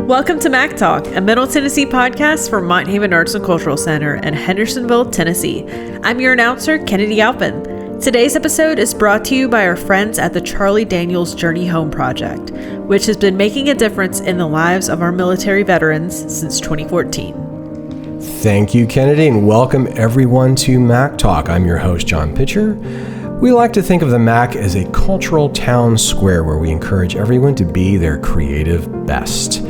Welcome to Mac Talk, a Middle Tennessee podcast from Mott Haven Arts and Cultural Center in Hendersonville, Tennessee. I'm your announcer, Kennedy Alpin. Today's episode is brought to you by our friends at the Charlie Daniels Journey Home Project, which has been making a difference in the lives of our military veterans since 2014. Thank you, Kennedy, and welcome everyone to Mac Talk. I'm your host, John Pitcher. We like to think of the Mac as a cultural town square where we encourage everyone to be their creative best.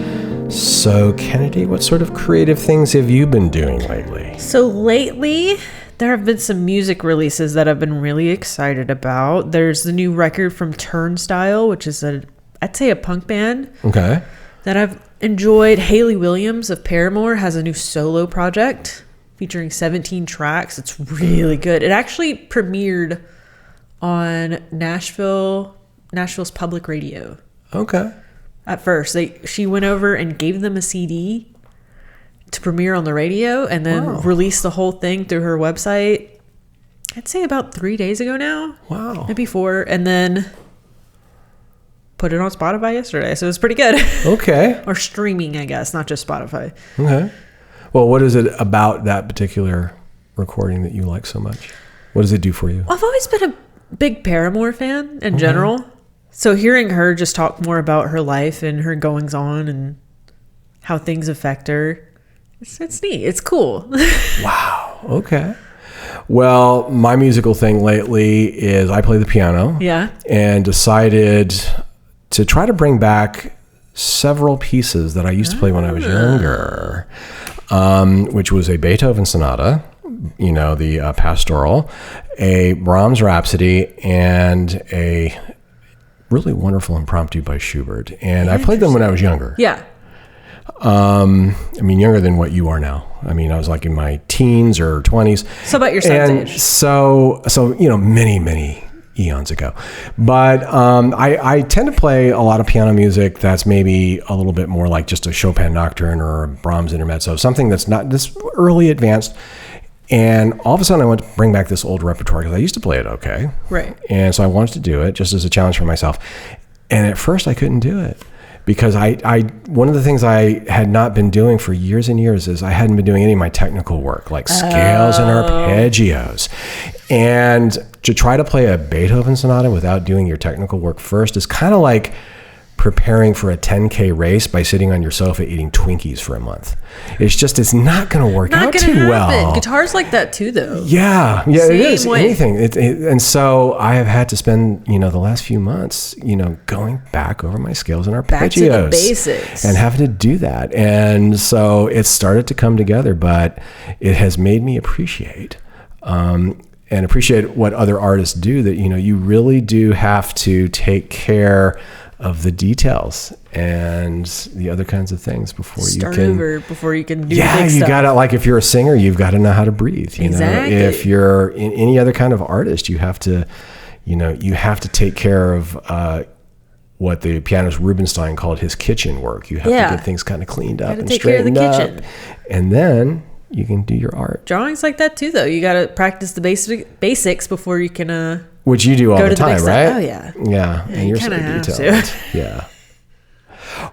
So, Kennedy, what sort of creative things have you been doing lately? So lately, there have been some music releases that I've been really excited about. There's the new record from Turnstile, which is I'd say a punk band. Okay. That I've enjoyed. Haley Williams of Paramore has a new solo project featuring 17 tracks. It's really good. It actually premiered on Nashville's public radio. Okay. At first, she went over and gave them a CD to premiere on the radio and then released the whole thing through her website. I'd say about 3 days ago now. Wow. Maybe 4. And then put it on Spotify yesterday. So it was pretty good. Okay. Or streaming, I guess, not just Spotify. Okay. Well, what is it about that particular recording that you like so much? What does it do for you? I've always been a big Paramore fan in general. So hearing her just talk more about her life and her goings on and how things affect her, it's neat. It's cool. Wow. Okay. Well, my musical thing lately is I play the piano. Yeah. And decided to try to bring back several pieces that I used to play when I was younger, which was a Beethoven sonata, the pastoral, a Brahms Rhapsody, and a really wonderful impromptu by Schubert. And I played them when I was younger. Yeah. Younger than what you are now. I was like in my teens or 20s. So about your son's age. So many eons ago. But I tend to play a lot of piano music that's maybe a little bit more like just a Chopin nocturne or a Brahms intermezzo, something that's not this early advanced. And all of a sudden I want to bring back this old repertoire because I used to play it okay. Right. And so I wanted to do it just as a challenge for myself. And at first I couldn't do it because I one of the things I had not been doing for years and years is I hadn't been doing any of my technical work like scales and arpeggios. And to try to play a Beethoven sonata without doing your technical work first is kind of like preparing for a 10K race by sitting on your sofa eating Twinkies for a month. It's not going to work out too well. Guitar's like that too, though. Yeah, Same it is. way. Anything. And so I have had to spend, the last few months, going back over my scales and arpeggios. Back to the basics. And having to do that. And so it started to come together, but it has made me appreciate what other artists do, that, you really do have to take care of the details and the other kinds of things before you can do the big stuff. Gotta, like, if you're a singer, you've got to know how to breathe. Exactly. If you're in any other kind of artist, you have to take care of what the pianist Rubinstein called his kitchen work. You have to get things kind of cleaned up and straightened up, and then you can do your art. Drawing's like that too, though. You got to practice the basics before you can which you do all the time, right? Oh, yeah. Yeah, and you're so detailed. Yeah.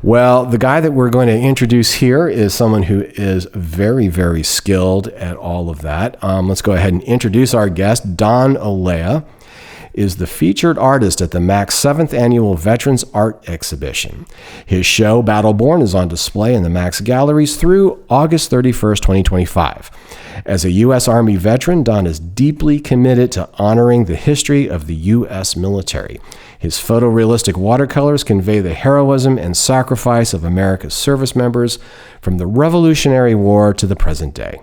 Well, the guy that we're going to introduce here is someone who is very, very skilled at all of that. Let's go ahead and introduce our guest. Don Olea is the featured artist at the MAC's 7th Annual Veterans Art Exhibition. His show, Battleborn, is on display in the MAC's galleries through August 31st, 2025. As a U.S. Army veteran, Don is deeply committed to honoring the history of the U.S. military. His photorealistic watercolors convey the heroism and sacrifice of America's service members from the Revolutionary War to the present day.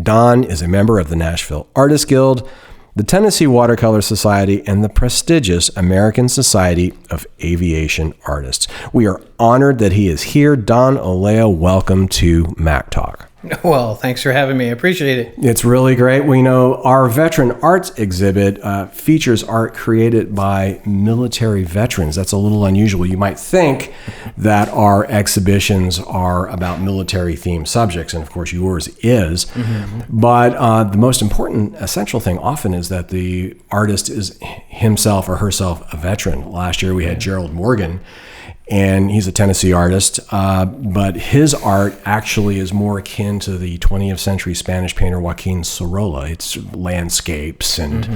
Don is a member of the Nashville Artists Guild, the Tennessee Watercolor Society, and the prestigious American Society of Aviation Artists. We are honored that he is here. Don Olea, welcome to Mac Talk. Well, thanks for having me. I appreciate it. It's really great. We know our Veteran Arts exhibit features art created by military veterans. That's a little unusual. You might think that our exhibitions are about military-themed subjects, and of course yours is. Mm-hmm. But the most important, essential thing often is that the artist is himself or herself a veteran. Last year we had Gerald Morgan, And he's a Tennessee artist, but his art actually is more akin to the 20th century Spanish painter Joaquin Sorolla. It's landscapes and,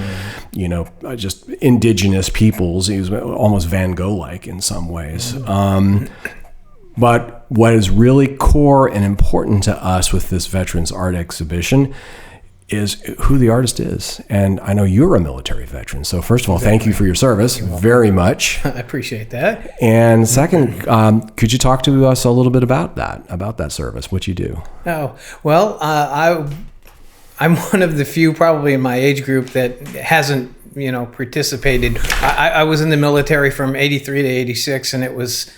just indigenous peoples. He was almost Van Gogh-like in some ways. But what is really core and important to us with this Veterans Art exhibition is who the artist is. And I know you're a military veteran. So first of all, thank you for your service very much. I appreciate that. And second, could you talk to us a little bit about that service, what you do? Oh, well, I'm one of the few probably in my age group that hasn't, participated. I was in the military from 83 to 86, and it was,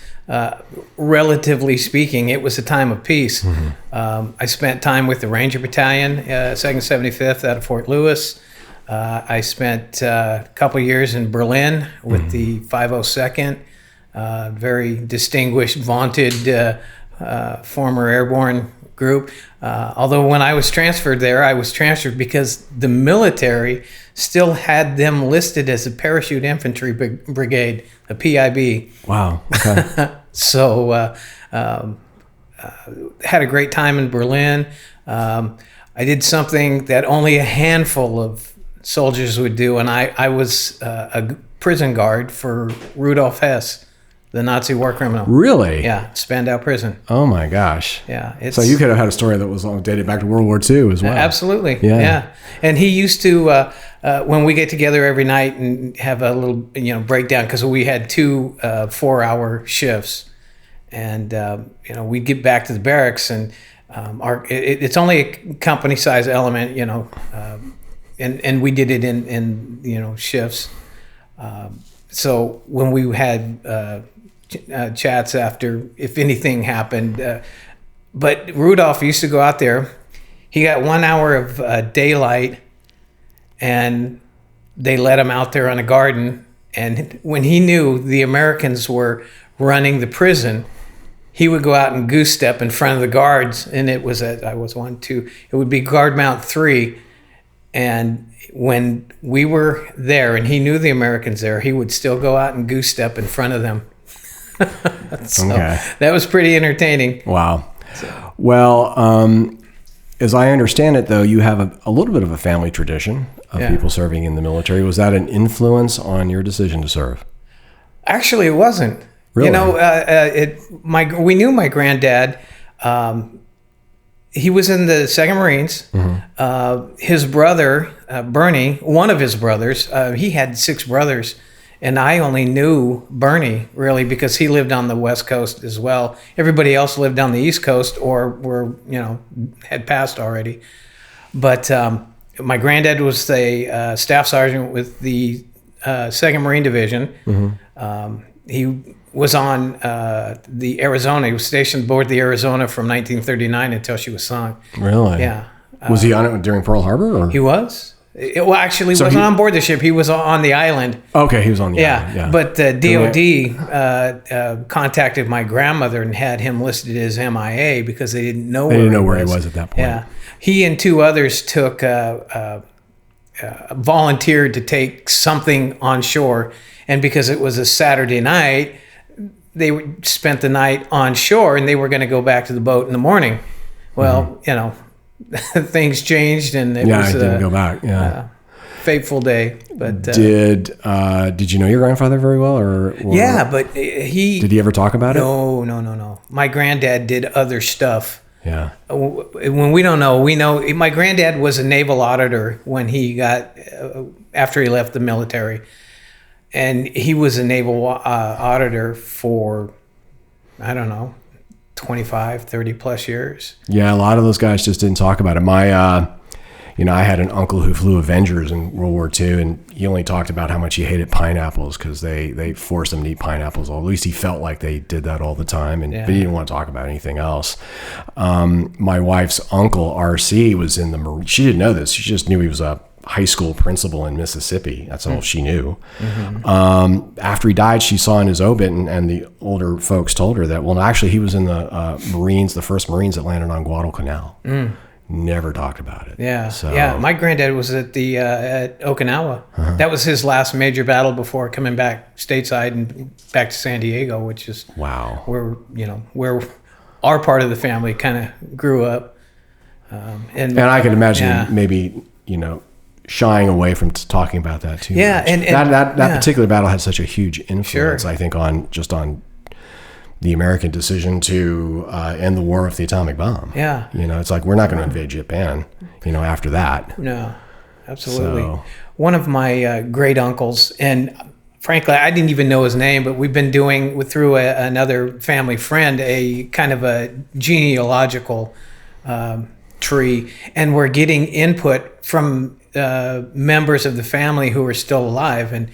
relatively speaking, it was a time of peace. I spent time with the Ranger Battalion, 2nd 75th out of Fort Lewis. I spent a couple years in Berlin with the 502nd, very distinguished, vaunted former airborne group. Although when I was transferred there, I was transferred because the military still had them listed as a parachute infantry brigade, a PIB. Wow. Okay. So had a great time in Berlin. I did something that only a handful of soldiers would do, and I was a prison guard for Rudolf Hess, the Nazi war criminal. Really? Yeah, Spandau prison. Oh my gosh. Yeah. So you could have had a story that was dated back to World War II as well. Absolutely. Yeah. And he used to, when we get together every night and have a little, breakdown, because we had 2 4-hour shifts, and we'd get back to the barracks, and it's only a company size element, and we did it in shifts. So when we had chats after, if anything happened, but Rudolph used to go out there. He got 1 hour of daylight, and they let him out there on a garden. And when he knew the Americans were running the prison, he would go out and goose step in front of the guards. And it was I was 1, 2, it would be guard mount 3. And when we were there and he knew the Americans there, he would still go out and goose step in front of them. So that was pretty entertaining. Wow. Well, as I understand it, though, you have a little bit of a family tradition of people serving in the military. Was that an influence on your decision to serve? Actually, it wasn't. Really? We knew my granddad. He was in the 2nd Marines. His brother, Bernie, one of his brothers, he had 6 brothers. And I only knew Bernie, really, because he lived on the West Coast as well. Everybody else lived on the East Coast or had passed already. But my granddad was a staff sergeant with the 2nd Marine Division. He was on the Arizona. He was stationed aboard the Arizona from 1939 until she was sunk. Really? Yeah. Was he on it during Pearl Harbor? Or? He was. Well, actually, he wasn't on board the ship. He was on the island. Okay, he was on the island. Yeah. But DOD contacted my grandmother and had him listed as MIA because they didn't know where he was at that point. Yeah. He and 2 others took volunteered to take something on shore, and because it was a Saturday night, they spent the night on shore, and they were going to go back to the boat in the morning. Well, things changed, and it was didn't go back. Yeah, fateful day. But did you know your grandfather very well, or yeah? But did he ever talk about it? No. My granddad did other stuff. Yeah. When we don't know, we know my granddad was a naval auditor when he got after he left the military, and he was a naval auditor for 25, 30 plus years. Yeah, a lot of those guys just didn't talk about it. I had an uncle who flew Avengers in World War II, and he only talked about how much he hated pineapples because they forced him to eat pineapples. Or at least he felt like they did that all the time, but he didn't want to talk about anything else. My wife's uncle, RC, was in the Marine. She didn't know this. She just knew he was a high school principal in Mississippi. That's all she knew. After he died, she saw in his obit, and the older folks told her that, well, actually, he was in the Marines, the first Marines that landed on Guadalcanal. never talked about it. Yeah, So, yeah. My granddad was at the at Okinawa. That was his last major battle before coming back stateside and back to San Diego, which is wow. where our part of the family kind of grew up. And I can imagine maybe, shying away from talking about that too. Yeah, much. and that particular battle had such a huge influence, I think, on the American decision to end the war with the atomic bomb. Yeah. It's like, we're not going to invade Japan, after that. No, absolutely. So, one of my great uncles, and frankly, I didn't even know his name, but we've been doing through another family friend a kind of a genealogical tree, and we're getting input from members of the family who are still alive. And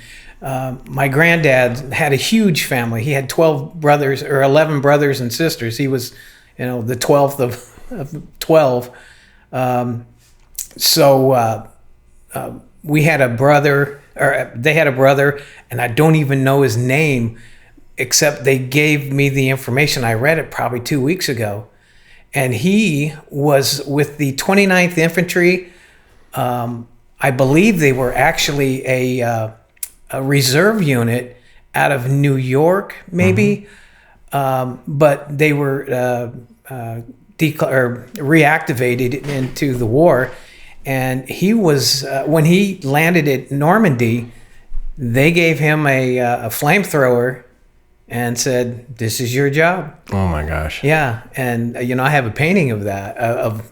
my granddad had a huge family. He had 12 brothers or 11 brothers and sisters. He was, the 12th of 12. So we had a brother, or they had a brother, and I don't even know his name, except they gave me the information. I read it probably 2 weeks ago. And he was with the 29th Infantry. I believe they were actually a reserve unit out of New York, maybe. But they were reactivated into the war. And he was, when he landed at Normandy, they gave him a flamethrower and said, "This is your job." Oh my gosh. Yeah. And, I have a painting of that,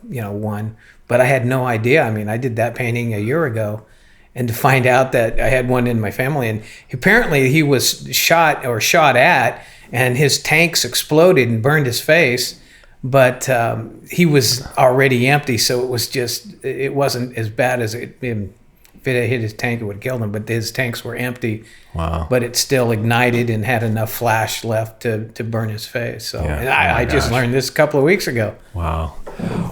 one, but I had no idea. I mean, I did that painting a year ago, and to find out that I had one in my family, and apparently he was shot at, and his tanks exploded and burned his face, but he was already empty. So it wasn't as bad as if it had hit his tank, it would have killed him, but his tanks were empty. Wow. But it still ignited and had enough flash left to burn his face. So I just learned this a couple of weeks ago. Wow.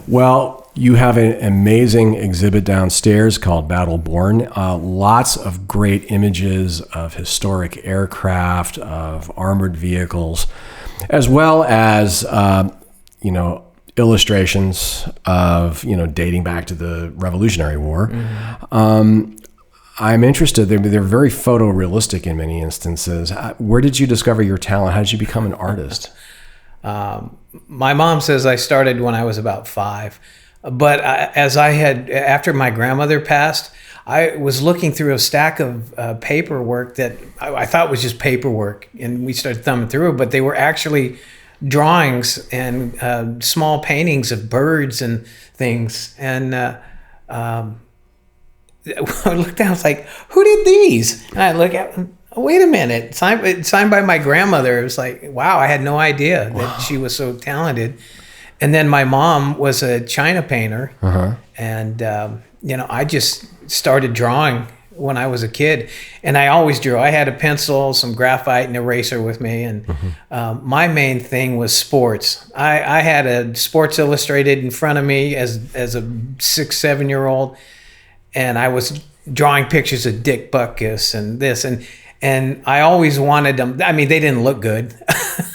Well, you have an amazing exhibit downstairs called Battle Born. Lots of great images of historic aircraft, of armored vehicles, as well as, illustrations of, dating back to the Revolutionary War. Mm-hmm. I'm interested. They're very photorealistic in many instances. Where did you discover your talent? How did you become an artist? My mom says I started when I was about 5. But after my grandmother passed, I was looking through a stack of paperwork that I thought was just paperwork. And we started thumbing through it, but they were actually drawings and small paintings of birds and things. And I looked down, I was like, "Who did these?" And I look at, wait a minute, signed by my grandmother. It was like, wow, I had no idea that she was so talented. And then my mom was a China painter. And, I just started drawing when I was a kid. And I always drew. I had a pencil, some graphite, and eraser with me. And my main thing was sports. I had a Sports Illustrated in front of me as a 6-7-year-old. And I was drawing pictures of Dick Butkus and this. And I always wanted them. I mean, they didn't look good.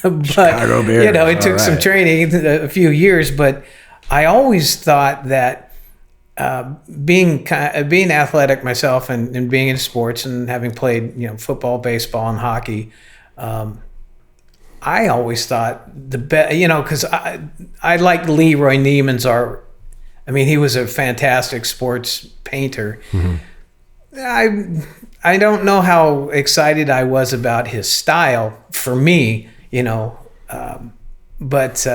But, Chicago Bears. It took some training, a few years. But I always thought that being athletic myself and being in sports and having played, football, baseball, and hockey, I always thought the best, because I liked Leroy Neiman's art. I mean, he was a fantastic sports painter. Mm-hmm. I don't know how excited I was about his style for me, but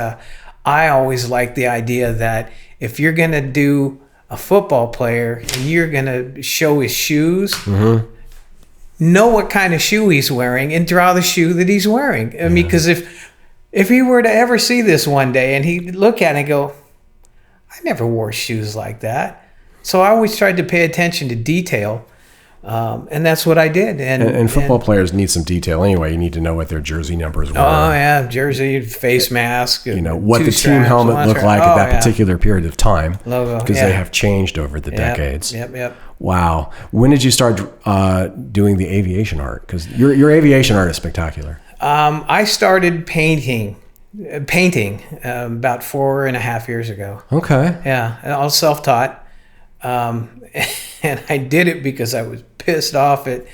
I always liked the idea that if you're going to do a football player and you're going to show his shoes, know what kind of shoe he's wearing and draw the shoe that he's wearing. I mean, because if he were to ever see this one day and he'd look at it and go, "I never wore shoes like that." So I always tried to pay attention to detail. And that's what I did. And football players need some detail anyway. You need to know what their jersey numbers were. Oh, yeah. Jersey, face mask. What the team helmet looked like at that particular period of time. Logo. Because they have changed over the decades. Yep. Wow. When did you start doing the aviation art? Because your aviation art is spectacular. I started painting painting about 4.5 years ago. Okay. Yeah, all self-taught. And I did it because I was pissed off at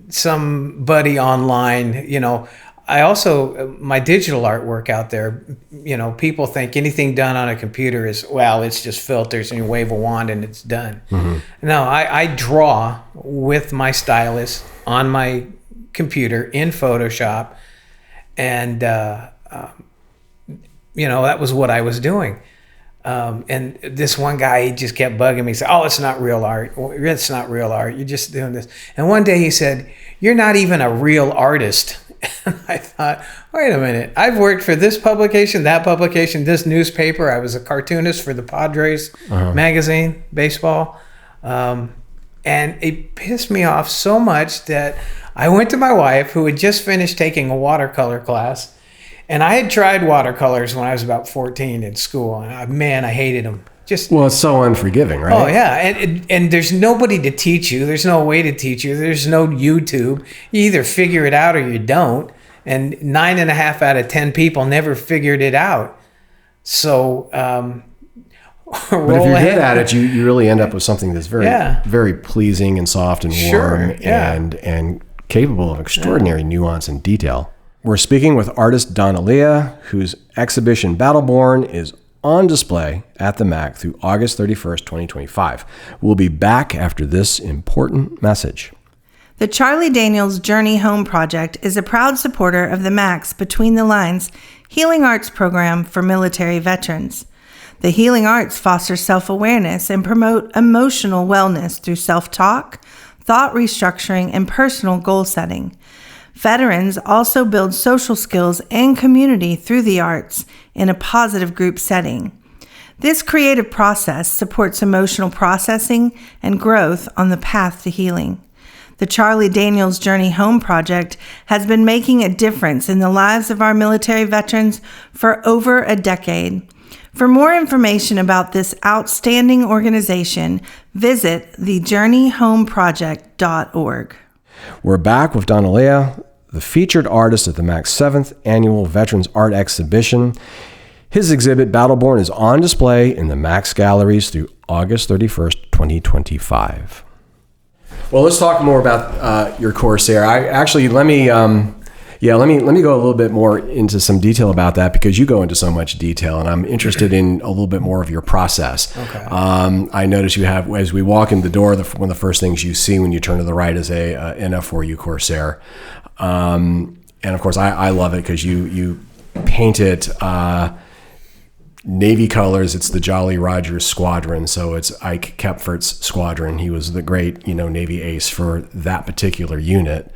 somebody online. I also, my digital artwork out there, people think anything done on a computer is, it's just filters and you wave a wand and it's done. Mm-hmm. No, I draw with my stylus on my computer in Photoshop. And, that was what I was doing. And this one guy, he just kept bugging me. He said, "Oh, it's not real art. It's not real art. You're just doing this." And one day he said, "You're not even a real artist." And I thought, wait a minute. I've worked for this publication, that publication, this newspaper. I was a cartoonist for the Padres magazine, baseball. And it pissed me off so much that I went to my wife, who had just finished taking a watercolor class. And I had tried watercolors when I was about 14 in school. And I hated them. Well, it's so unforgiving, right? Oh, yeah. And there's nobody to teach you. There's no way to teach you. There's no YouTube. You either figure it out or you don't. And 9.5 out of 10 people never figured it out. So, but if you're good at it, you really end up with something that's very, very pleasing and soft and warm and capable of extraordinary nuance and detail. We're speaking with artist Don Olea, whose exhibition Battleborn is on display at the MAC through August 31st, 2025. We'll be back after this important message. The Charlie Daniels Journey Home Project is a proud supporter of the MAC's Between the Lines Healing Arts program for military veterans. The healing arts foster self-awareness and promote emotional wellness through self-talk, thought restructuring, and personal goal setting. Veterans also build social skills and community through the arts in a positive group setting. This creative process supports emotional processing and growth on the path to healing. The Charlie Daniels Journey Home Project has been making a difference in the lives of our military veterans for over a decade. For more information about this outstanding organization, visit thejourneyhomeproject.org. We're back with Don Olea, the featured artist at the MAC's 7th Annual Veterans Art Exhibition. His exhibit, Battleborn, is on display in the MAC's galleries through August 31st, 2025. Well, let's talk more about your Corsair. Let me go a little bit more into some detail about that, because you go into so much detail, and I'm interested in a little bit more of your process. Okay. I notice you have, as we walk in the door, one of the first things you see when you turn to the right is a NF4U Corsair, and of course I love it because you paint it Navy colors. It's the Jolly Roger Squadron, so it's Ike Kepfert's squadron. He was the great, Navy ace for that particular unit.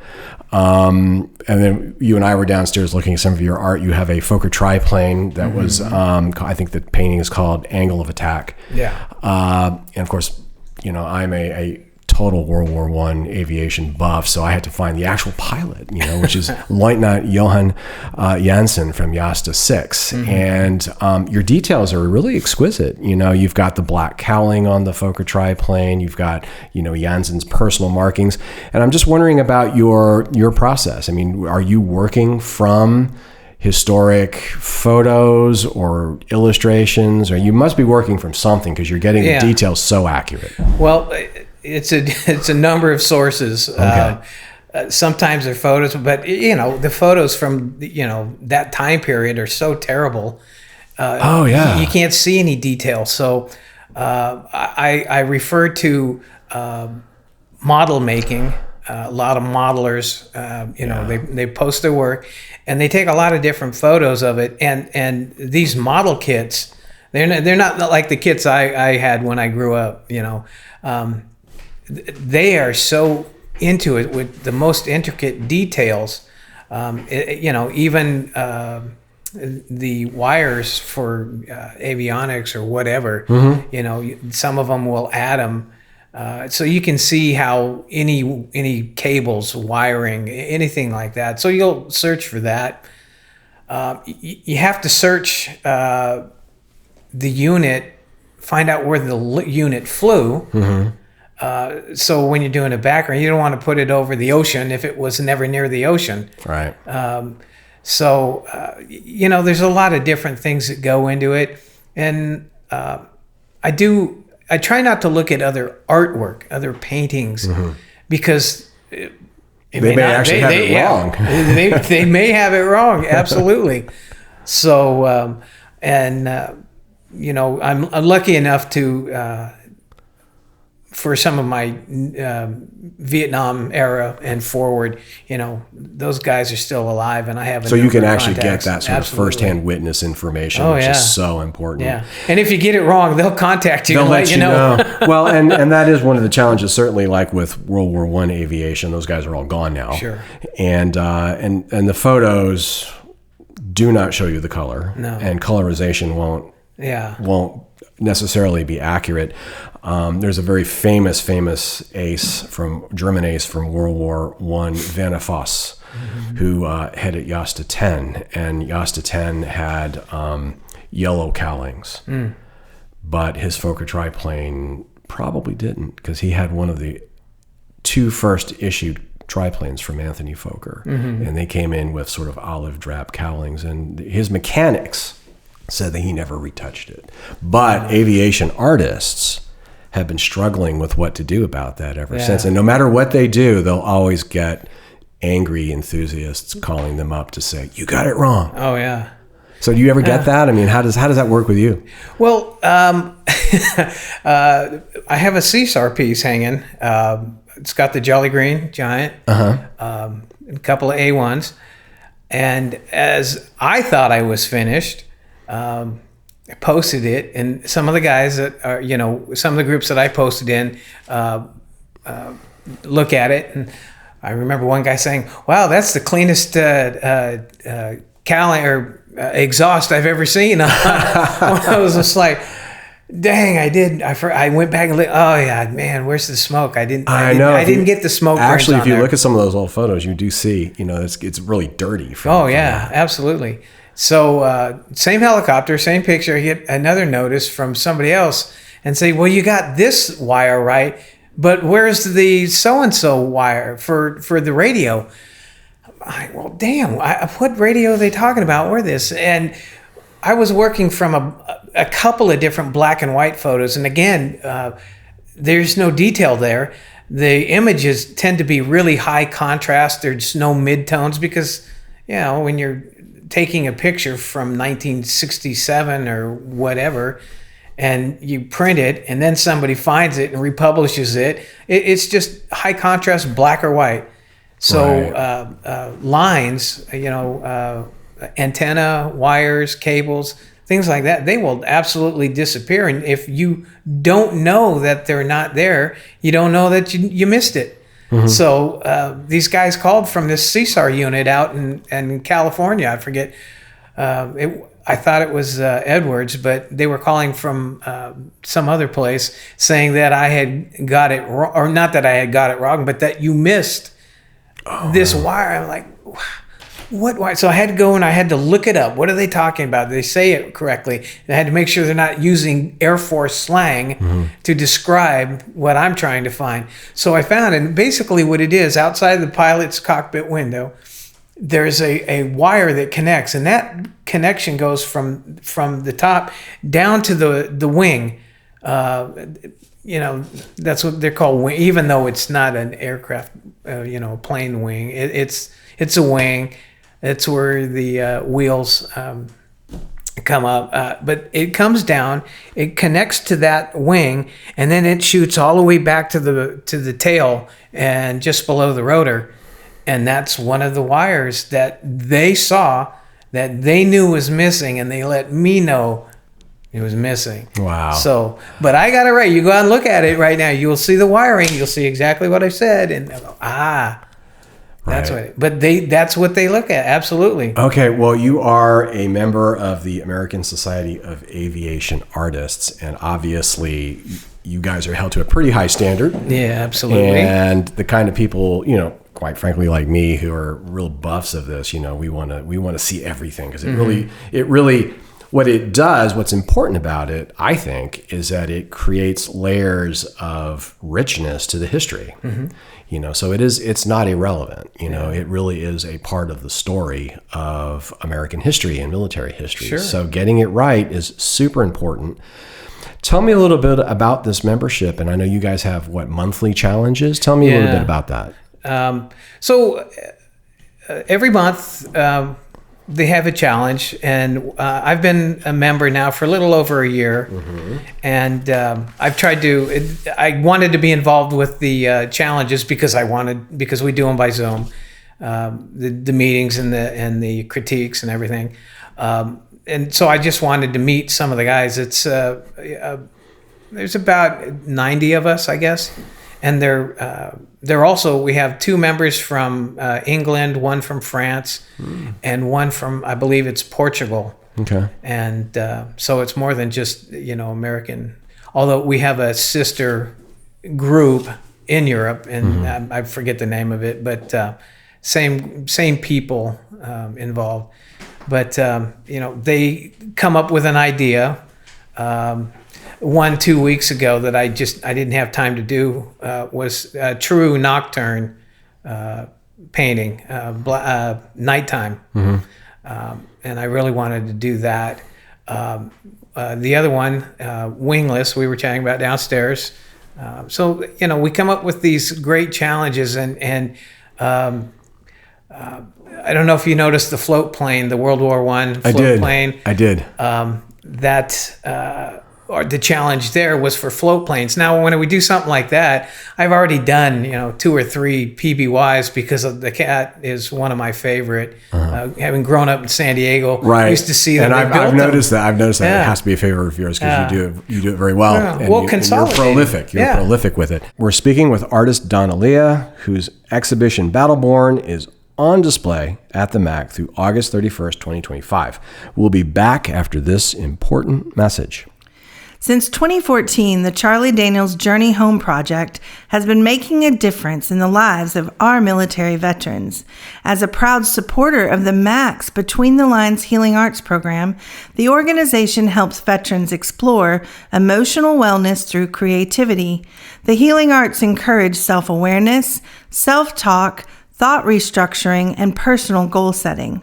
And then you and I were downstairs looking at some of your art. You have a Fokker triplane that was, I think the painting is called Angle of Attack. Yeah. And of course, I'm a total World War I aviation buff, so I had to find the actual pilot, which is Lieutenant Johan Janssen from Jasta 6. Mm-hmm. And your details are really exquisite. You've got the black cowling on the Fokker triplane. You've got, Janssen's personal markings. And I'm just wondering about your process. I mean, are you working from historic photos or illustrations, or you must be working from something because you're getting the details so accurate? Well, it's a number of sources. Okay. Sometimes they're photos, but the photos from that time period are so terrible. You can't see any detail. So I refer to model making. A lot of modelers, they post their work, and they take a lot of different photos of it. And these model kits, they're not like the kits I had when I grew up. They are so into it with the most intricate details. Even the wires for avionics or whatever. Mm-hmm. Some of them will add them. So you can see how any cables, wiring, anything like that. So you'll search for that. You have to search the unit, find out where the unit flew. Mm-hmm. So when you're doing a background, you don't want to put it over the ocean if it was never near the ocean. Right. So, there's a lot of different things that go into it. And I try not to look at other artwork, other paintings, because they may actually have it wrong. They may have it wrong. Absolutely. So, I'm lucky enough to, for some of my Vietnam era and forward, those guys are still alive, and I have. So you can actually contacts. get that sort Absolutely. of firsthand witness information, which is so important. Yeah, and if you get it wrong, they'll contact you. They'll and let you know. Well, and that is one of the challenges, certainly, like with World War I aviation. Those guys are all gone now. Sure. And the photos do not show you the color. No. And colorization won't necessarily be accurate. There's a very famous German ace from World War I, Werner Voss, who headed Jasta 10, and Jasta 10 had yellow cowlings, but his Fokker triplane probably didn't, because he had one of the two first issued triplanes from Anthony Fokker, and they came in with sort of olive drab cowlings, and his mechanics said that he never retouched it. But aviation artists have been struggling with what to do about that ever since. And no matter what they do, they'll always get angry enthusiasts calling them up to say, "You got it wrong." Oh yeah. So do you ever get that? I mean, how does that work with you? Well, I have a CSAR piece hanging. It's got the Jolly Green Giant, a couple of A1s, and as I thought I was finished, I posted it, and some of the guys that are, some of the groups that I posted in, look at it, and I remember one guy saying, "Wow, that's the cleanest exhaust I've ever seen." I was just like, "Dang, I went back and looked. Oh yeah, man, where's the smoke? I didn't get the smoke." Actually, if you look at some of those old photos, you do see, it's really dirty. From absolutely. So same helicopter, same picture. I get another notice from somebody else and say, "Well, you got this wire right, but where's the so-and-so wire for the radio?" Well, damn, what radio are they talking about? Where this? And I was working from a couple of different black and white photos. And again, there's no detail there. The images tend to be really high contrast. There's no midtones because, when you're taking a picture from 1967 or whatever, and you print it, and then somebody finds it and republishes it, it's just high contrast, black or white. So lines, antenna, wires, cables, things like that, they will absolutely disappear. And if you don't know that they're not there, you don't know that you missed it. So these guys called from this CSAR unit out in California. I forget. I thought it was Edwards, but they were calling from some other place saying that I had got it wrong, or not that I had got it wrong, but that you missed this wire. I'm like, what wire? So I had to go and I had to look it up. What are they talking about? They say it correctly. And I had to make sure they're not using Air Force slang to describe what I'm trying to find. So I found, and basically what it is, outside the pilot's cockpit window, there's a wire that connects, and that connection goes from the top down to the wing. That's what they're called wing, even though it's not an aircraft, plane wing. It's a wing. It's where the wheels come up, but it comes down, it connects to that wing, and then it shoots all the way back to the tail and just below the rotor. And that's one of the wires that they saw that they knew was missing, and they let me know it was missing. Wow. So, but I got it right. You go out and look at it right now. You'll see the wiring. You'll see exactly what I said. And they'll go, that's that's what they look at. Absolutely. Okay. Well, you are a member of the American Society of Aviation Artists, and obviously you guys are held to a pretty high standard. Yeah, absolutely. And the kind of people, quite frankly, like me, who are real buffs of this, we want to see everything, because it really, what it does, what's important about it, I think, is that it creates layers of richness to the history. So it's not irrelevant. It really is a part of the story of American history and military history. Sure. So getting it right is super important. Tell me a little bit about this membership. And I know you guys have monthly challenges. Tell me a little bit about that. Every month, they have a challenge, and I've been a member now for a little over a year, and I've tried to. I wanted to be involved with the challenges because we do them by Zoom, the meetings and the critiques and everything, and so I just wanted to meet some of the guys. It's there's about 90 of us, I guess, and they're also, we have 2 members from England, one from France, and one from, I believe it's Portugal. Okay. And so it's more than just, American, although we have a sister group in Europe, and I forget the name of it, but same people involved. But, they come up with an idea. 2 weeks ago that I didn't have time to do was a true nocturne painting, nighttime, and I really wanted to do that. The other one, wingless, we were chatting about downstairs. So we come up with these great challenges, and I don't know if you noticed the float plane, the World War I float plane. I did. Or the challenge there was for float planes. Now, when we do something like that, I've already done, 2 or 3 PBYs because the cat is one of my favorite. Having grown up in San Diego, right. I used to see them. And I've noticed that. It has to be a favorite of yours because you do it very well. Yeah. And you're prolific. You're prolific with it. We're speaking with artist Don Olea, whose exhibition Battleborn is on display at the MAC through August 31st, 2025. We'll be back after this important message. Since 2014, the Charlie Daniels Journey Home Project has been making a difference in the lives of our military veterans. As a proud supporter of the MAC's Between the Lines Healing Arts program, the organization helps veterans explore emotional wellness through creativity. The healing arts encourage self-awareness, self-talk, thought restructuring, and personal goal setting.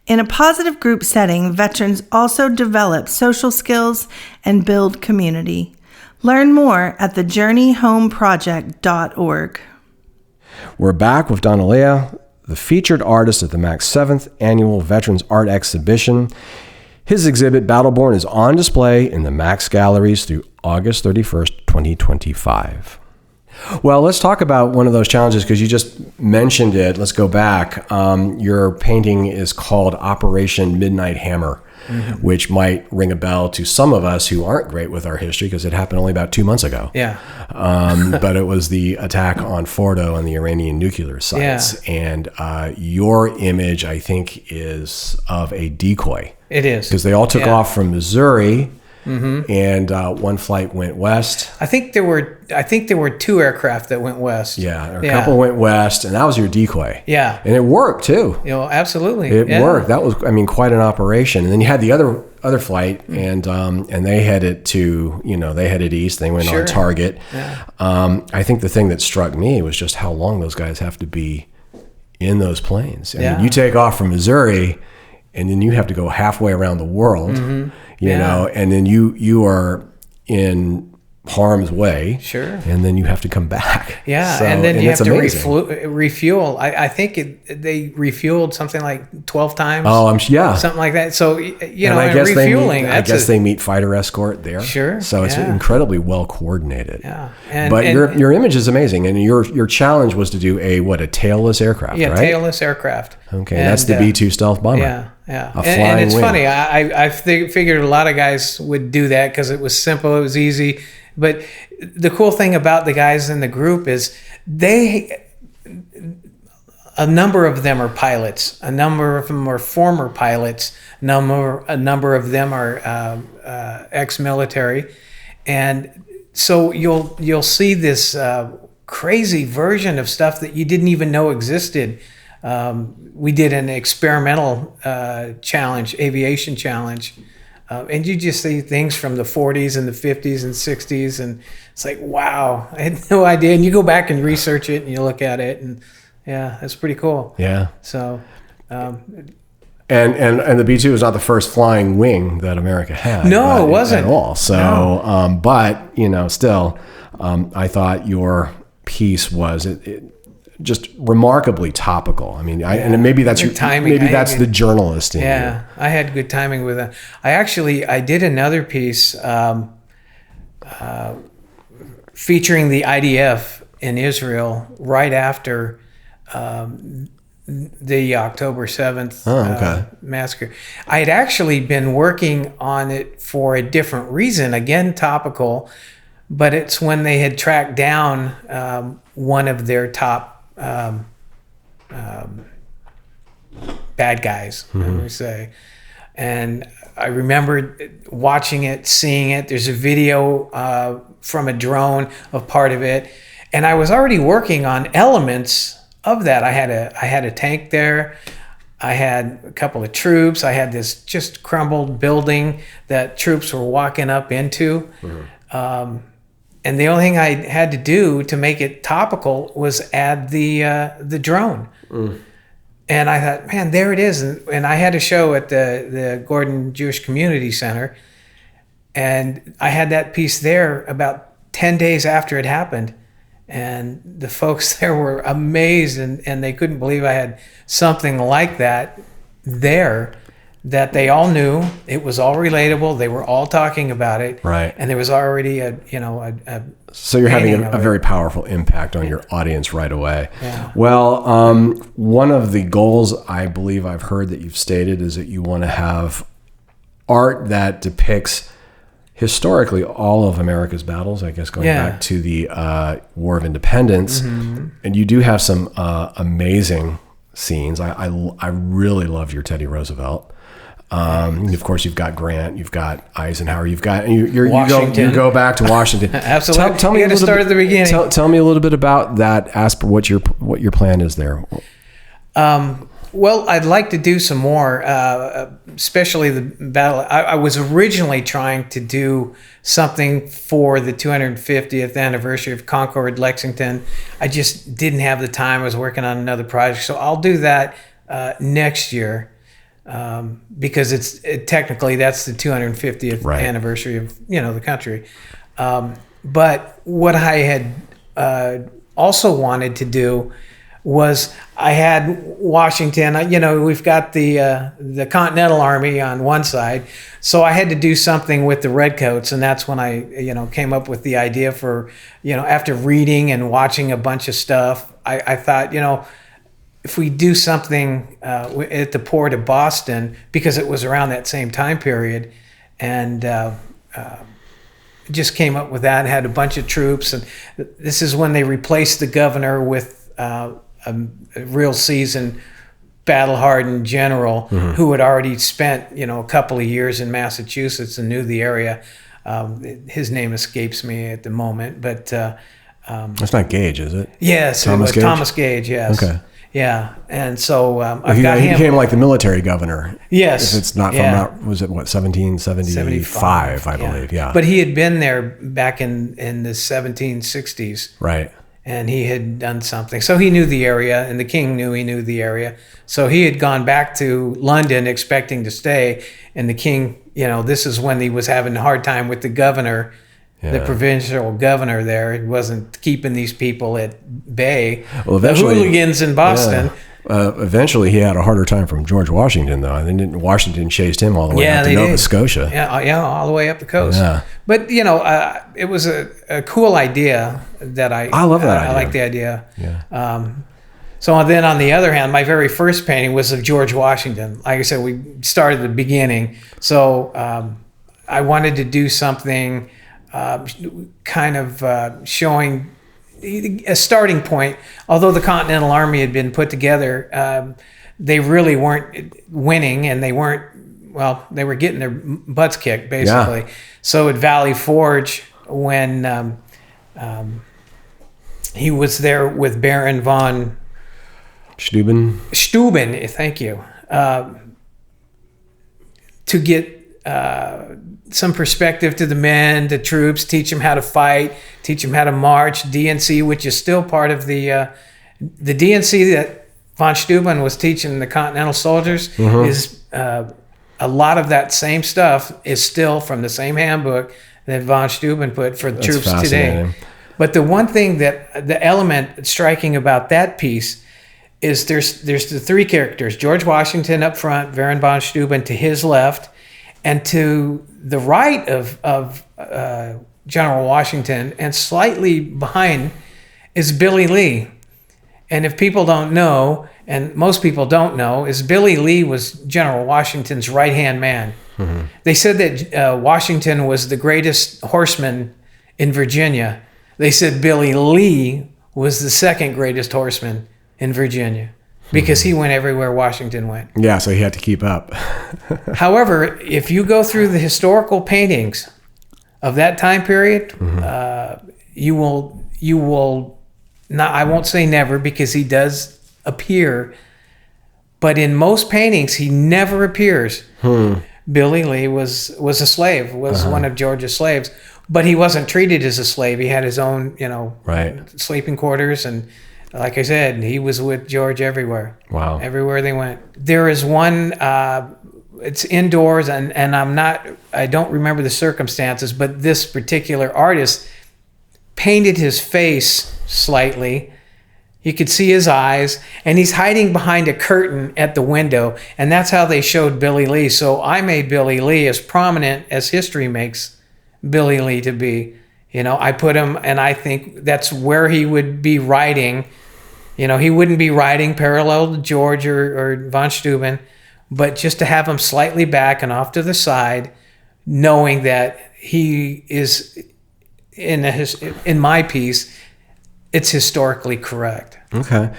In a positive group setting, veterans also develop social skills and build community. Learn more at thejourneyhomeproject.org. We're back with Don Olea, the featured artist at the MAC's 7th Annual Veterans Art Exhibition. His exhibit, Battleborn, is on display in the MAC's galleries through August 31st, 2025. Well, let's talk about one of those challenges because you just mentioned it. Let's go back. Your painting is called Operation Midnight Hammer, which might ring a bell to some of us who aren't great with our history because it happened only about 2 months ago. Yeah. But it was the attack on Fordo and the Iranian nuclear sites. Yeah. And your image, I think, is of a decoy. It is. Because they all took off from Missouri. And one flight went west. I think there were 2 aircraft that went west. Yeah, a couple went west, and that was your decoy. Yeah, and it worked too. Absolutely, it worked. That was, quite an operation. And then you had the other flight, and they headed to, they headed east. They went on target. Yeah. I think the thing that struck me was just how long those guys have to be in those planes. I mean, you take off from Missouri, and then you have to go halfway around the world. You know, and then you are in harm's way. Sure. And then you have to come back. Yeah, and then you have to refuel. I think they refueled something like 12 times. Oh, something like that. So I guess refueling. They meet fighter escort there. Sure. So it's incredibly well coordinated. Yeah. But your image is amazing, and your challenge was to do a tailless aircraft. Yeah, right? Tailless aircraft. Okay, and that's the B-2 stealth bomber. Yeah. And it's funny. I figured a lot of guys would do that because it was simple, it was easy. But the cool thing about the guys in the group is a number of them are pilots. A number of them are former pilots. A number of them are ex-military, and so you'll see this crazy version of stuff that you didn't even know existed. We did an experimental challenge, aviation challenge, And you just see things from the 40s and the 50s and 60s, and it's like, wow, I had no idea. And you go back and research it, and you look at it, and yeah, it's pretty cool. Yeah. So, And the B-2 was not the first flying wing that America had. No, it wasn't at all. So, No. But still, I thought your piece was just remarkably topical. I mean, and maybe that's your timing. Maybe that's the journalist in you. Yeah, I had good timing with that. I did another piece featuring the IDF in Israel right after the October 7th massacre. I had actually been working on it for a different reason, again topical, but it's when they had tracked down one of their top bad guys, I would say. And I remembered watching it, seeing it. There's a video from a drone of part of it. And I was already working on elements of that. I had a tank there. I had a couple of troops. I had this just crumbled building that troops were walking up into. And the only thing I had to do to make it topical was add the drone. And I thought, man, there it is. And I had a show at the Gordon Jewish Community Center. And I had that piece there about 10 days after it happened. And the folks there were amazed, and they couldn't believe I had something like that there, that they all knew. It was all relatable. They were all talking about it. Right. And there was already a So you're having a it. very powerful impact on your audience right away. Yeah. Well, one of the goals I believe I've heard that you've stated is that you want to have art that depicts historically all of America's battles, I guess, going back to the War of Independence. And you do have some amazing scenes. I really love your Teddy Roosevelt. Of course, you've got Grant, you've got Eisenhower, you've got you go back to Washington. Absolutely. Tell me you got to start at the beginning. Tell me a little bit about that aspect. What your plan is there. Well, I'd like to do some more, especially the battle. I was originally trying to do something for the 250th anniversary of Concord, Lexington. I just didn't have the time. I was working on another project, so I'll do that next year. Because technically that's the 250th anniversary of the country. But what I had also wanted to do was I had Washington. We've got the Continental Army on one side, so I had to do something with the Redcoats, and that's when I came up with the idea for after reading and watching a bunch of stuff, I thought if we do something at the port of Boston, because it was around that same time period, and just came up with that and had a bunch of troops. And this is when they replaced the governor with a real seasoned, battle-hardened general who had already spent a couple of years in Massachusetts and knew the area. His name escapes me at the moment, but that's not Gage, is it? Yes, Thomas Gage? Thomas Gage. Yes. Okay. Yeah, and so He became like the military governor. Yes. If it's not from, was it 1775, I believe, yeah. But he had been there back in the 1760s. Right. And he had done something. So he knew the area, and the king knew he knew the area. So he had gone back to London expecting to stay, and the king, this is when he was having a hard time with the governor. The provincial governor there. It wasn't keeping these people at bay. Well, eventually, the hooligans in Boston. Eventually, he had a harder time from George Washington, though. And then Washington chased him all the way up to Nova Scotia. Yeah, all the way up the coast. Yeah. But, it was a cool idea that I love that idea. I like the idea. Yeah. So then on the other hand, my very first painting was of George Washington. Like I said, we started at the beginning. So I wanted to do something kind of showing a starting point. Although the Continental Army had been put together, they really weren't winning, and they were getting their butts kicked, basically. Yeah. So at Valley Forge, when he was there with Baron von Steuben, thank you, to get some perspective to the men, the troops, teach them how to fight, teach them how to march. DNC, which is still part of the DNC that von Steuben was teaching the Continental soldiers, is a lot of that same stuff is still from the same handbook that von Steuben put for the troops today. But the one thing the element striking about that piece is there's the three characters: George Washington up front, Baron von Steuben to his left, and to the right of General Washington and slightly behind is Billy Lee. And if people don't know, and most people don't know, is Billy Lee was General Washington's right-hand man. They said that Washington was the greatest horseman in Virginia. They said Billy Lee was the second greatest horseman in Virginia because he went everywhere Washington went. Yeah, so he had to keep up. However, if you go through the historical paintings of that time period, you will not, I won't say never because he does appear, but in most paintings he never appears. Billy Lee was a slave, was one of George's slaves, but he wasn't treated as a slave. He had his own, sleeping quarters, and like I said, he was with George everywhere. Wow. Everywhere they went. There is one, it's indoors, and I don't remember the circumstances, but this particular artist painted his face slightly. You could see his eyes, and he's hiding behind a curtain at the window, and that's how they showed Billy Lee. So I made Billy Lee as prominent as history makes Billy Lee to be. I put him, and I think that's where he would be riding. He wouldn't be riding parallel to George or von Steuben, but just to have him slightly back and off to the side, knowing that he is in my piece, it's historically correct. Okay.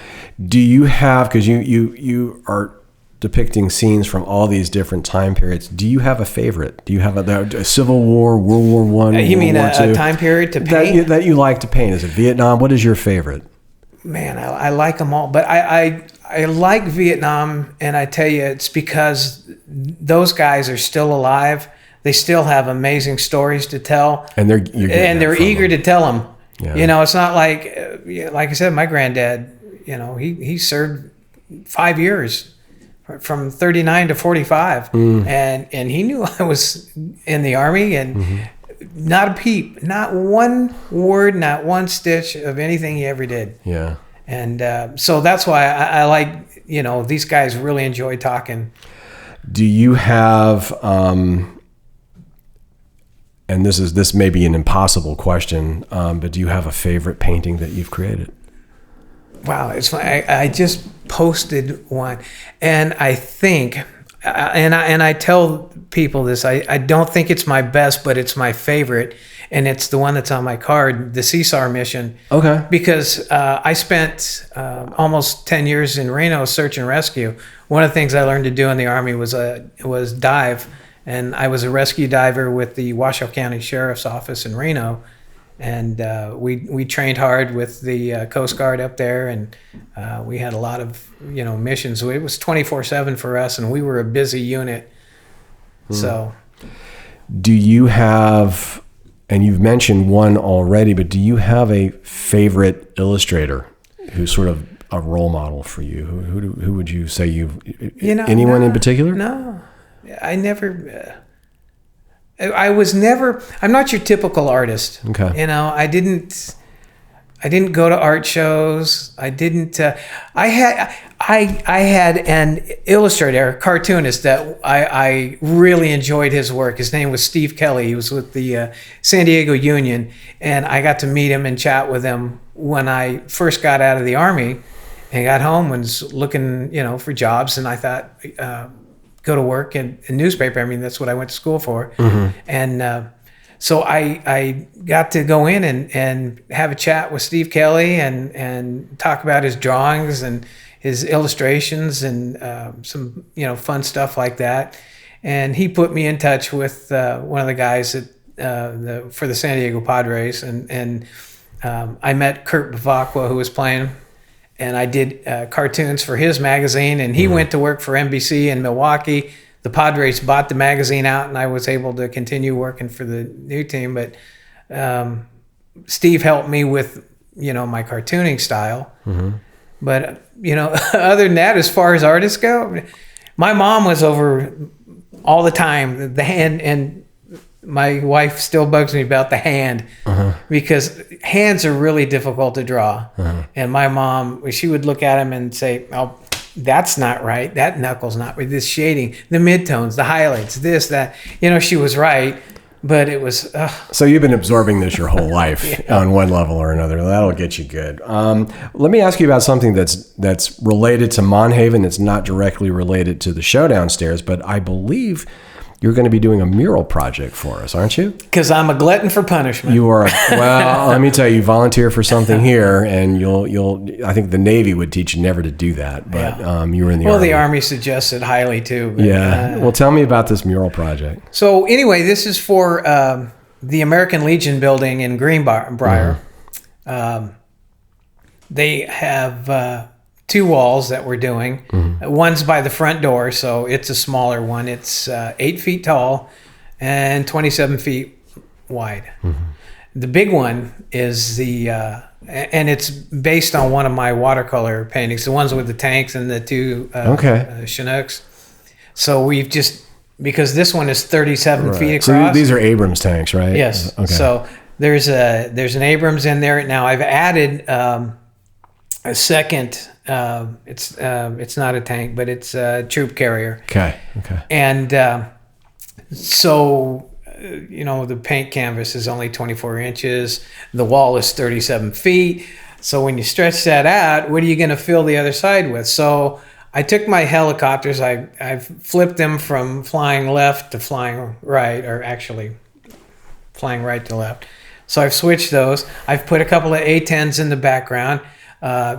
Do you have, because you are depicting scenes from all these different time periods, do you have a favorite? Do you have a Civil War, World War I? You mean a time period to paint? That you like to paint? Is it Vietnam? What is your favorite? Man, I like them all, but I like Vietnam, and I tell you, it's because those guys are still alive. They still have amazing stories to tell, and they're eager to tell them. Yeah. It's not like I said, my granddad, he served 5 years from 39 to 45. And he knew I was in the Army, and not a peep, not one word, not one stitch of anything he ever did. Yeah. And so that's why I like, these guys really enjoy talking. Do you have, and this may be an impossible question, but do you have a favorite painting that you've created? Wow, it's funny. I just posted one, and I think, and I tell people this, I don't think it's my best, but it's my favorite, and it's the one that's on my card, the CSAR mission. Okay. Because I spent almost 10 years in Reno search and rescue. One of the things I learned to do in the Army was dive. And I was a rescue diver with the Washoe County Sheriff's Office in Reno, and we trained hard with the Coast Guard up there, and we had a lot of missions. It was 24/7 for us, and we were a busy unit. So, do you have? And you've mentioned one already, but do you have a favorite illustrator who's sort of a role model for you? Who would you say anyone in particular? No. I was never, I'm not your typical artist. Okay. I didn't go to art shows. I didn't, I had an illustrator, a cartoonist that I really enjoyed his work. His name was Steve Kelly. He was with the San Diego Union, and I got to meet him and chat with him when I first got out of the Army and got home and was looking, for jobs. And I thought, go to work in a newspaper. I mean, that's what I went to school for. And so I got to go in and have a chat with Steve Kelly and talk about his drawings and his illustrations and some fun stuff like that. And he put me in touch with one of the guys for the San Diego Padres, and I met Kurt Bavacqua, who was playing. And I did cartoons for his magazine, and he went to work for NBC in Milwaukee, the Padres bought the magazine out, and I was able to continue working for the new team. But Steve helped me with, my cartooning style. But, other than that, as far as artists go, my mom was over all the time. The hand, and my wife still bugs me about the hand because hands are really difficult to draw. And my mom, she would look at them and say, "Oh, that's not right. That knuckle's not right. This shading, the midtones, the highlights, this, that." She was right, but it was. So you've been absorbing this your whole life on one level or another. That'll get you good. Let me ask you about something that's related to Monhaven. It's not directly related to the show downstairs, but I believe you're going to be doing a mural project for us, aren't you? Because I'm a glutton for punishment. You are. Well, let me tell you, volunteer for something here, and you'll. I think the Navy would teach you never to do that, but you were in the Army. Well, the Army suggests it highly too. But, well, tell me about this mural project. So anyway, this is for the American Legion building in Greenbrier. They have 2 walls that we're doing. One's by the front door, so it's a smaller one. It's 8 feet tall and 27 feet wide. The big one is and it's based on one of my watercolor paintings, the ones with the tanks and the 2 Chinooks. So we've because this one is 37 feet across. So these are Abrams tanks, right? Yes. Okay. So there's an Abrams in there. Now I've added a second. It's not a tank, but it's a troop carrier. Okay. And so the paint canvas is only 24 inches. The wall is 37 feet. So when you stretch that out, what are you going to fill the other side with? So I took my helicopters. I've flipped them from flying left to flying right, or actually flying right to left. So I've switched those. I've put a couple of A-10s in the background.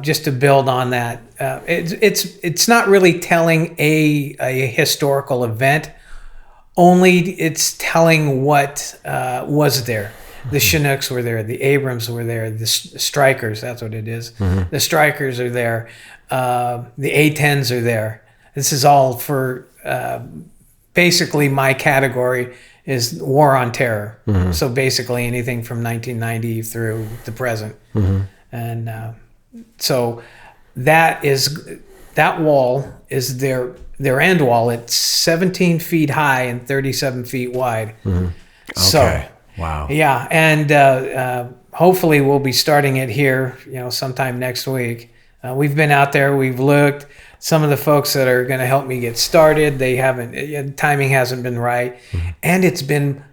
Just to build on that, it's not really telling a historical event. Only it's telling what was there. The Chinooks were there. The Abrams were there. The Strikers, that's what it is. The Strikers are there. The A-10s are there. This is all for basically my category is War on Terror. So basically anything from 1990 through the present. And so that wall is their end wall. It's 17 feet high and 37 feet wide. Okay. So, wow. Yeah, and hopefully we'll be starting it here, sometime next week. We've been out there. We've looked. Some of the folks that are going to help me get started, timing hasn't been right, and it's been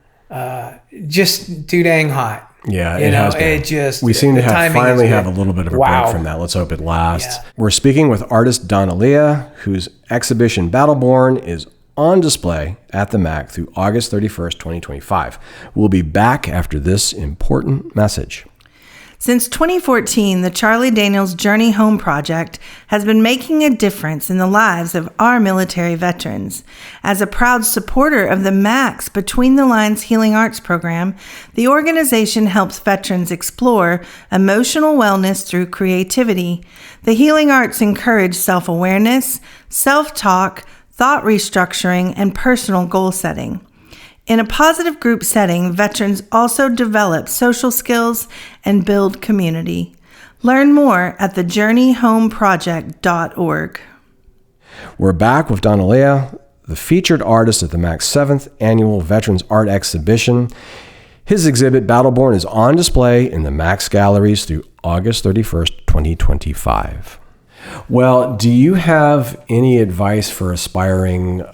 just too dang hot. Yeah, it has been. We seem to finally have a little bit of a break from that. Let's hope it lasts. Yeah. We're speaking with artist Don Olea, whose exhibition Battleborn is on display at the MAC through August 31st, 2025. We'll be back after this important message. Since 2014, the Charlie Daniels Journey Home Project has been making a difference in the lives of our military veterans. As a proud supporter of the MAC's Between the Lines Healing Arts program, the organization helps veterans explore emotional wellness through creativity. The healing arts encourage self-awareness, self-talk, thought restructuring, and personal goal setting. In a positive group setting, veterans also develop social skills and build community. Learn more at thejourneyhomeproject.org. We're back with Don Olea, the featured artist at the MAC's 7th Annual Veterans Art Exhibition. His exhibit, Battleborn, is on display in the MAC's galleries through August 31st, 2025. Well, do you have any advice for aspiring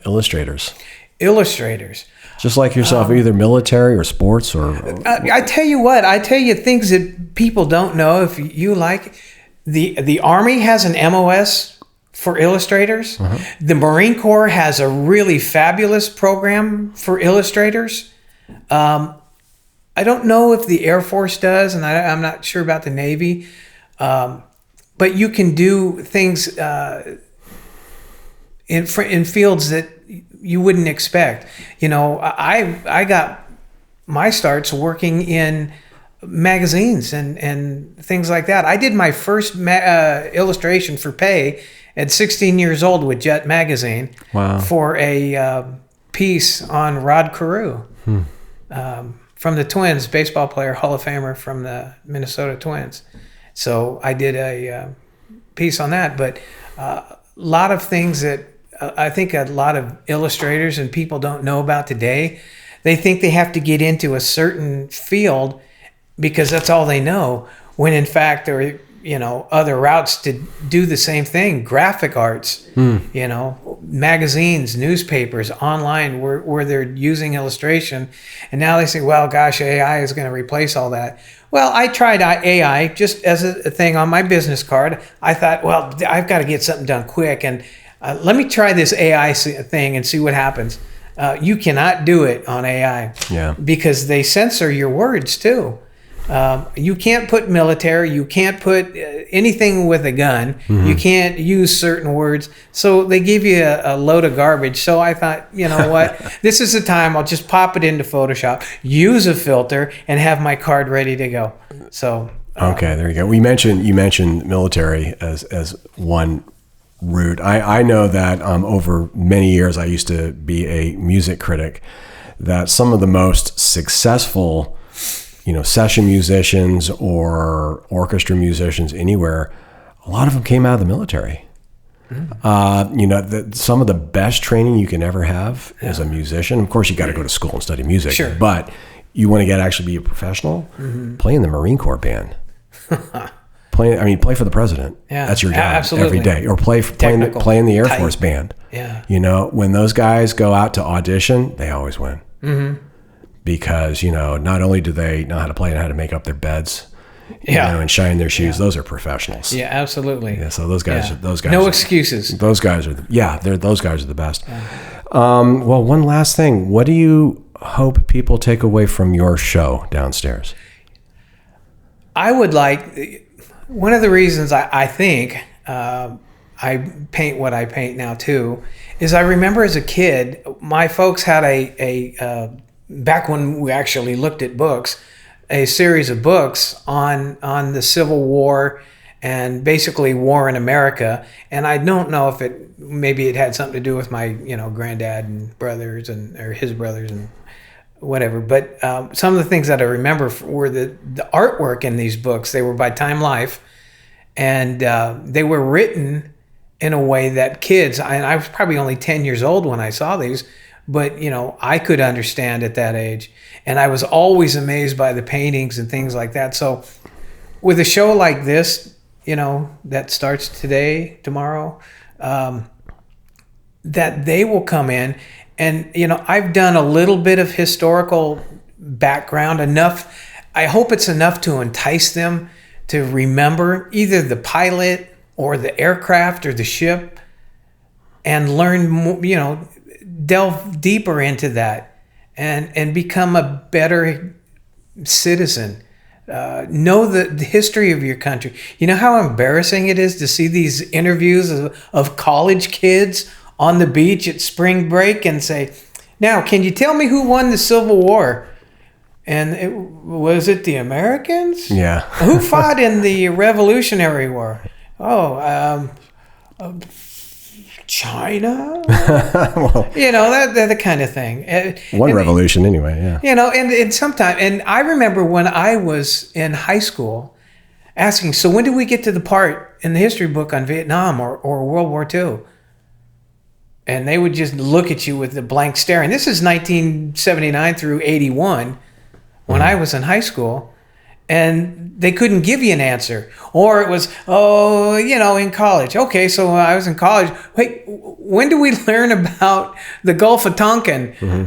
illustrators? Illustrators. Just like yourself, either military or sports or... I tell you things that people don't know. If you like, the Army has an MOS for illustrators. The Marine Corps has a really fabulous program for illustrators. I don't know if the Air Force does, and I'm not sure about the Navy. But you can do things in fields that you wouldn't expect. I got my starts working in magazines and things like that. I did my first illustration for pay at 16 years old with Jet Magazine for a piece on Rod Carew from the Twins, baseball player, Hall of Famer from the Minnesota Twins. So I did a piece on that. But a lot of things that I think a lot of illustrators and people don't know about today, they think they have to get into a certain field because that's all they know, when in fact there are, other routes to do the same thing. Graphic arts, magazines, newspapers, online, where they're using illustration. And now they say, well, gosh, AI is going to replace all that. Well, I tried AI just as a thing on my business card. I thought, well, I've got to get something done quick, and let me try this AI thing and see what happens. You cannot do it on AI because they censor your words too. You can't put military, you can't put anything with a gun, you can't use certain words. So they give you a load of garbage. So I thought, you know what, this is the time, I'll just pop it into Photoshop, use a filter, and have my card ready to go. So okay, there you go. You mentioned military as one route. I know that over many years, I used to be a music critic, that some of the most successful session musicians or orchestra musicians anywhere, a lot of them came out of the military. Some of the best training you can ever have as a musician. Of course, you got to go to school and study music. Sure. But you want to actually be a professional, play in the Marine Corps band. Play for the president. Yeah, that's your job every day. Or play in the Air Force band. Yeah. When those guys go out to audition, they always win. Because, not only do they know how to play and how to make up their beds, and shine their shoes, those are professionals. Yeah, absolutely. Yeah, so those guys, no excuses. Those guys are, those guys are the best. Well, one last thing. What do you hope people take away from your show downstairs? I would like, one of the reasons I think I paint what I paint now too, is I remember as a kid, my folks had a back when we actually looked at books, a series of books on the Civil War and basically war in America. And I don't know if maybe it had something to do with my, granddad and brothers or his brothers and whatever. But some of the things that I remember were the artwork in these books. They were by Time Life, and they were written in a way that kids, and I was probably only 10 years old when I saw these, but I could understand at that age. And I was always amazed by the paintings and things like that. So with a show like this, that starts tomorrow, that they will come in and, I've done a little bit of historical background, enough. I hope it's enough to entice them to remember either the pilot or the aircraft or the ship, and learn more, delve deeper into that and become a better citizen. Know the history of your country. You know how embarrassing it is to see these interviews of college kids on the beach at spring break and say, now, can you tell me who won the Civil War? And was it the Americans? Yeah. Who fought in the Revolutionary War? Oh, China? Well, that the kind of thing. One revolution anyway, yeah. And sometimes, and I remember when I was in high school asking, so when did we get to the part in the history book on Vietnam or World War II? And they would just look at you with a blank stare. And this is 1979 through 81 when I was in high school. And they couldn't give you an answer. Or it was, in college. Okay, so I was in college. Wait, when do we learn about the Gulf of Tonkin? You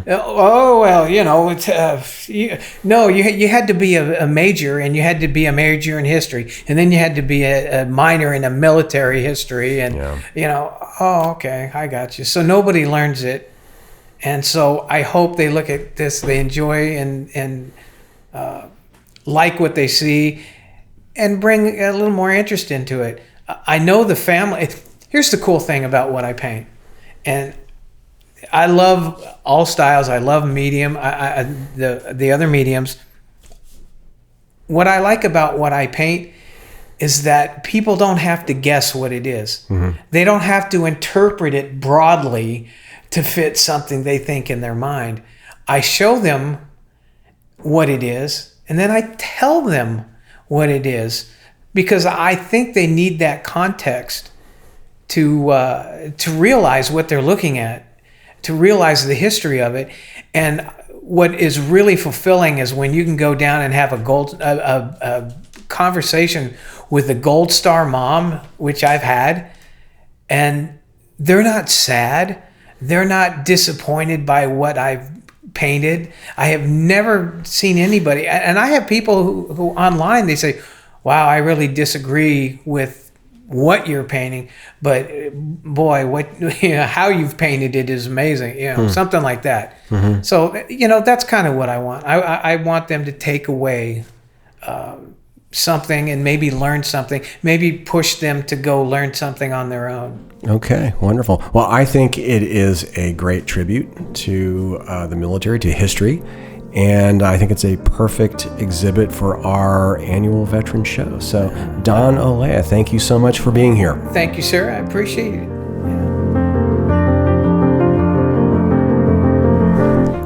had to be a major, and you had to be a major in history. And then you had to be a minor in a military history. And, okay, I got you. So nobody learns it. And so I hope they look at this, they enjoy and like what they see, and bring a little more interest into it. I know the family. Here's the cool thing about what I paint, and I love all styles. I love medium. The other mediums. What I like about what I paint, is that people don't have to guess what it is. They don't have to interpret it broadly to fit something they think in their mind. I show them what it is, and then I tell them what it is, because I think they need that context to realize what they're looking at, to realize the history of it. And what is really fulfilling is when you can go down and have a conversation with the Gold Star mom, which I've had, and they're not sad. They're not disappointed by what I've painted. I have never seen anybody, and I have people who online, they say, wow, I really disagree with what you're painting, but boy, how you've painted it is amazing, something like that. So, that's kind of what I want. I want them to take away something and maybe learn something, maybe push them to go learn something on their own. Okay, wonderful. Well, I think it is a great tribute to the military, to history, and I think it's a perfect exhibit for our annual veteran show. So, Don Olea, thank you so much for being here. Thank you, sir. I appreciate it.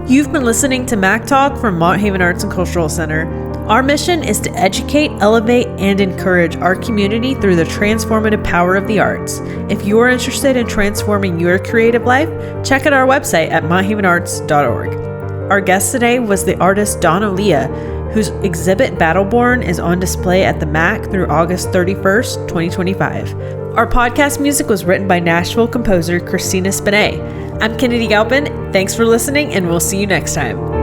You've been listening to Mac Talk from Mont Haven Arts and Cultural Center. Our mission is to educate, elevate, and encourage our community through the transformative power of the arts. If you are interested in transforming your creative life, check out our website at monthavenarts.org. Our guest today was the artist Don Olea, whose exhibit Battleborn is on display at the MAC through August 31st, 2025. Our podcast music was written by Nashville composer Christina Spinay. I'm Kennedy Galpin. Thanks for listening, and we'll see you next time.